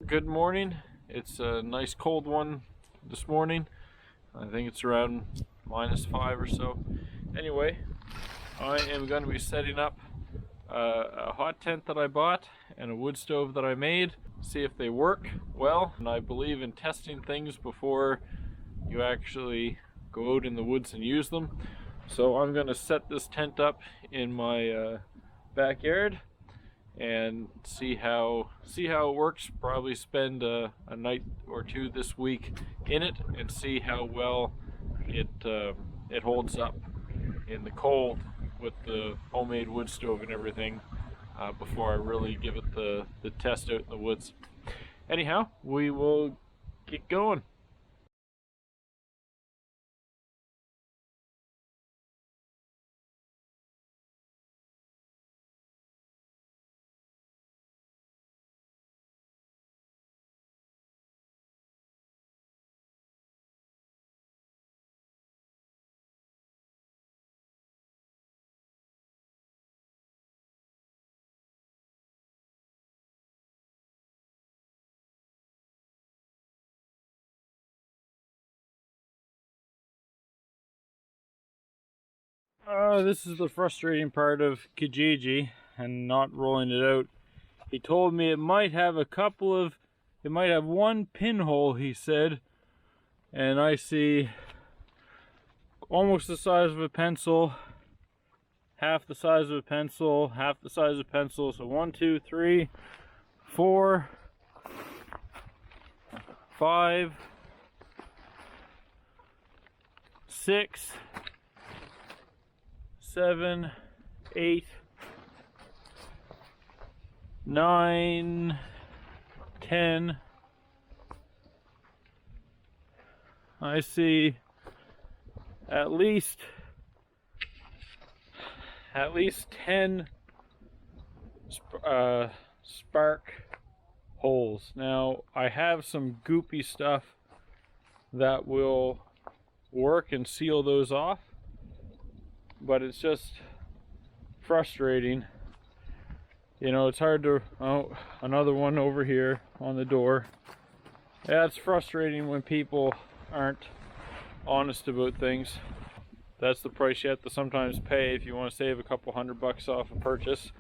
Good morning. It's a nice cold one this morning. I think it's around -5 or so. Anyway, I am going to be setting up a hot tent that I bought and a wood stove that I made. See if they work well. And I believe in testing things before you actually go out in the woods and use them. So I'm going to set this tent up in my backyard and see how it works. Probably spend a night or two this week in it and see how well it holds up in the cold with the homemade wood stove and everything before I really give it the test out in the woods. Anyhow, we will get going. This is the frustrating part of Kijiji and not rolling it out. He told me it might have one pinhole, he said, and I see almost the size of a pencil, half the size of a pencil, half the size of a pencil. So 1, 2, 3, 4, 5, 6, 7, 8, 9, 10. I see at least 10 spark holes. Now I have some goopy stuff that will work and seal those off, but it's just frustrating. You know, it's hard to, oh, another one over here on the door. Yeah, it's frustrating when people aren't honest about things. That's the price you have to sometimes pay if you want to save a couple $100 off a purchase.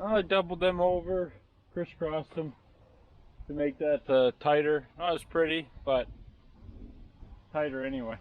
I doubled them over, crisscrossed them to make that tighter. Not as pretty, but tighter anyway.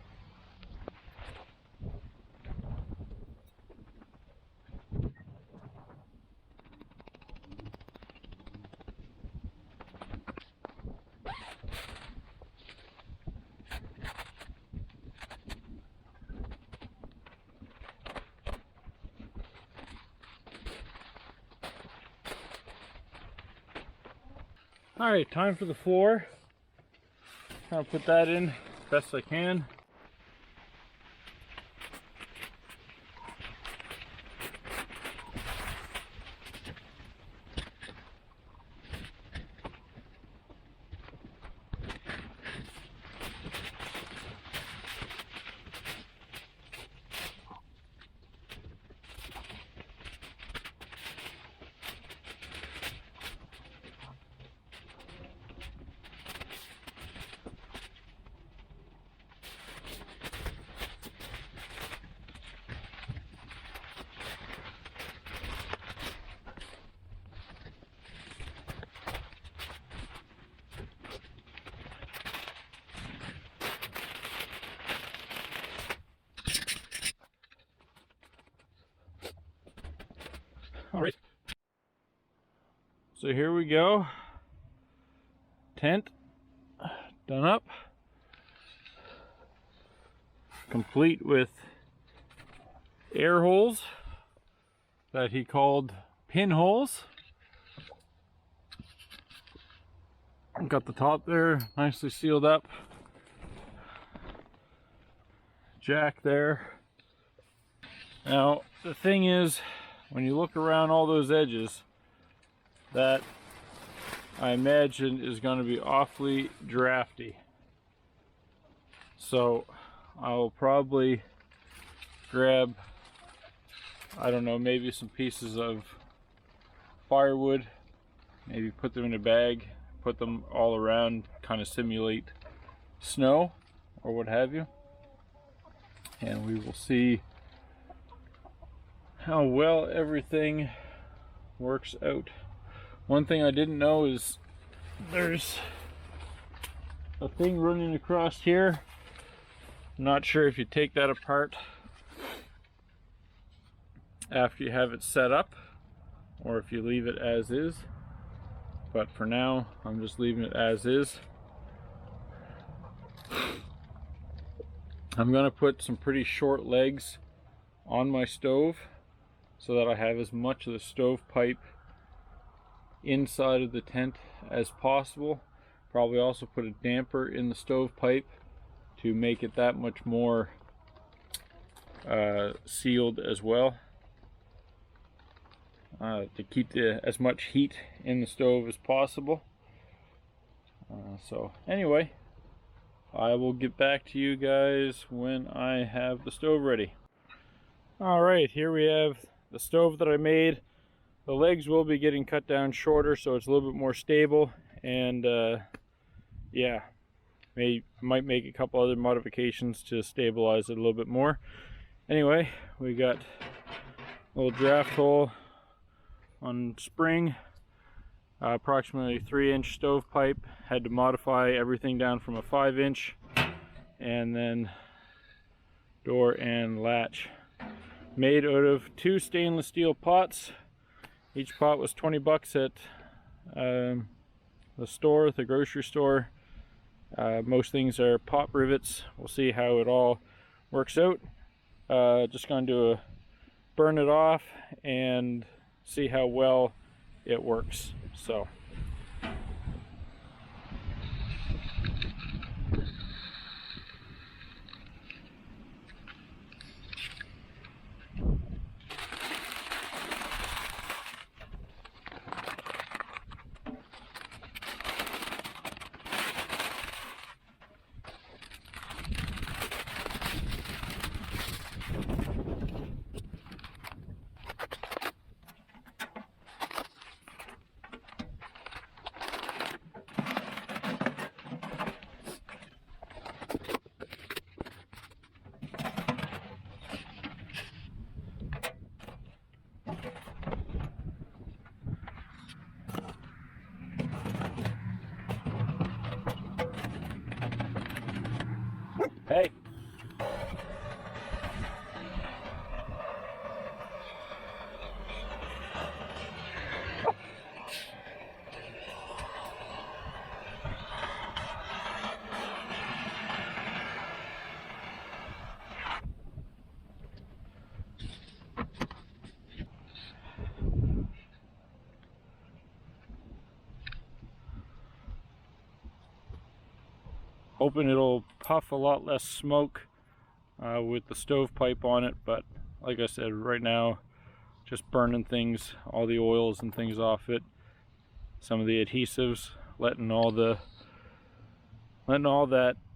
Alright, time for the floor. I'll put that in best I can. So here we go. Tent done up. Complete with air holes that he called pinholes. Got the top there nicely sealed up. Jack there. Now the thing is, when you look around all those edges, that I imagine is going to be awfully drafty. So I'll probably grab, I don't know, maybe some pieces of firewood, maybe put them in a bag, put them all around, kind of simulate snow or what have you, and we will see how well everything works out. One thing I didn't know is there's a thing running across here. I'm not sure if you take that apart after you have it set up or if you leave it as is, but for now I'm just leaving it as is. I'm gonna put some pretty short legs on my stove so that I have as much of the stovepipe inside of the tent as possible. Probably also put a damper in the stovepipe to make it that much more sealed as well, to keep as much heat in the stove as possible. So anyway, I will get back to you guys when I have the stove ready. Alright, here we have the stove that I made. The legs will be getting cut down shorter so it's a little bit more stable, and yeah, might make a couple other modifications to stabilize it a little bit more. Anyway, we got a little draft hole on spring, approximately 3-inch stovepipe. Had to modify everything down from a 5-inch, and then door and latch. Made out of 2 stainless steel pots. Each pot was 20 bucks at the store, the grocery store. Most things are pot rivets. We'll see how it all works out. Just going to burn it off and see how well it works. So hey. Hoping it'll puff a lot less smoke with the stovepipe on it, but like I said, right now just burning things, all the oils and things off it, some of the adhesives, letting all that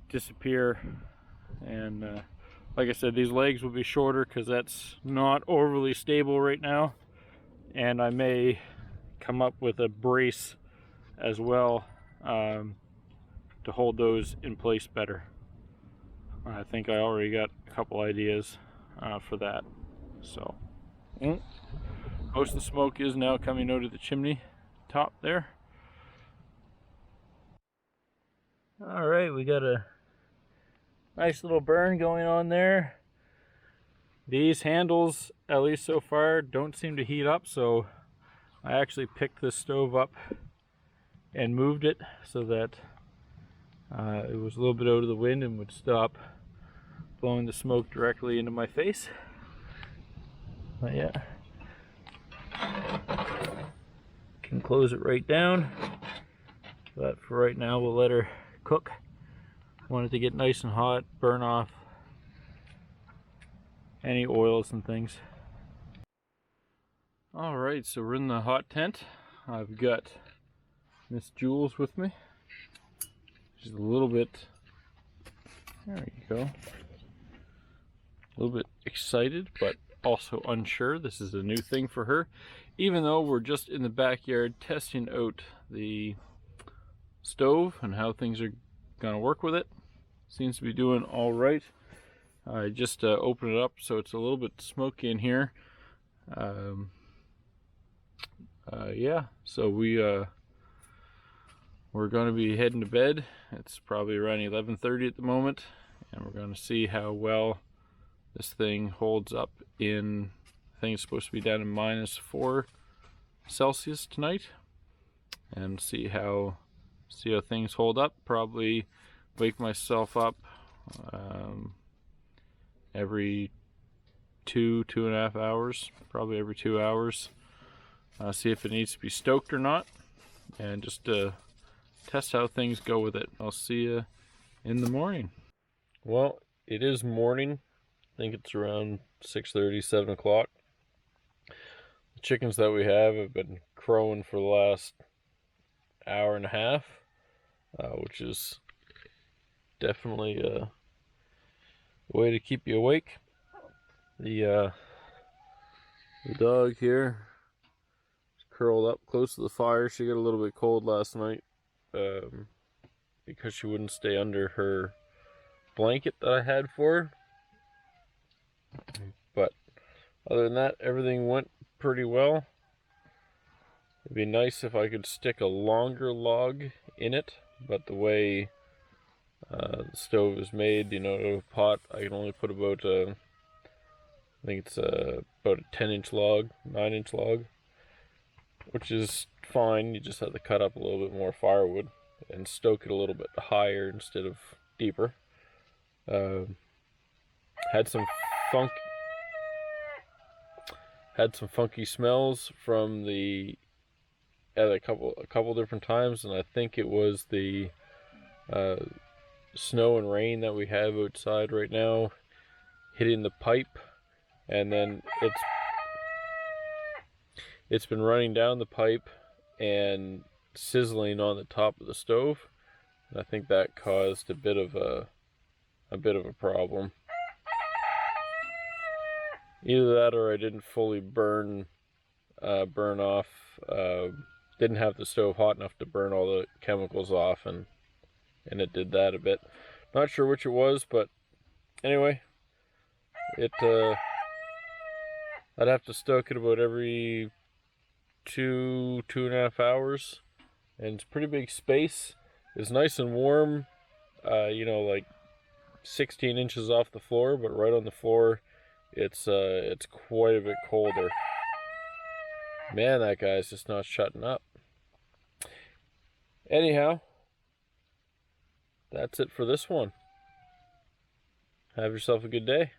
disappear. And like I said, these legs will be shorter because that's not overly stable right now, and I may come up with a brace as well to hold those in place better. I think I already got a couple ideas for that. So most of the smoke is now coming out of the chimney top there. All right, we got a nice little burn going on there. These handles, at least so far, don't seem to heat up, so I actually picked this stove up and moved it so that it was a little bit out of the wind and would stop blowing the smoke directly into my face. But yeah, can close it right down, but for right now we'll let her cook. Want it to get nice and hot, burn off any oils and things. Alright, so we're in the hot tent. I've got Miss Jules with me. She's a little bit, there you go, a little bit excited, but also unsure. This is a new thing for her. Even though we're just in the backyard testing out the stove and how things are gonna work with it. Seems to be doing all right. I just opened it up so it's a little bit smoky in here. Yeah, so we're going to be heading to bed. It's probably around 11:30 at the moment, and we're going to see how well this thing holds up in, I think it's supposed to be down in -4 Celsius tonight, and see how things hold up. Probably wake myself up every 2.5 hours, probably every 2 hours. See if it needs to be stoked or not, and just test how things go with it. I'll see you in the morning. Well, it is morning. I think it's around 6:30, 7 o'clock. The chickens that we have been crowing for the last hour and a half, which is definitely a way to keep you awake. The dog here is curled up close to the fire. She got a little bit cold last night because she wouldn't stay under her blanket that I had for her. But other than that, everything went pretty well. It'd be nice if I could stick a longer log in it, but the way the stove is made, you know, a pot, I can only put about I think it's about a 10-inch log, 9-inch log, which is fine. You just have to cut up a little bit more firewood and stoke it a little bit higher instead of deeper. Had some funky smells from at a couple different times, and I think it was the snow and rain that we have outside right now hitting the pipe, and then it's been running down the pipe and sizzling on the top of the stove, and I think that caused a bit of a problem. Either that or I didn't fully burn off, didn't have the stove hot enough to burn all the chemicals off, and it did that a bit. Not sure which it was, but anyway, I'd have to stoke it about every 2.5 hours, and it's a pretty big space. It's nice and warm, you know, like 16 inches off the floor, but right on the floor it's quite a bit colder. Man, that guy's just not shutting up. Anyhow, that's it for this one. Have yourself a good day.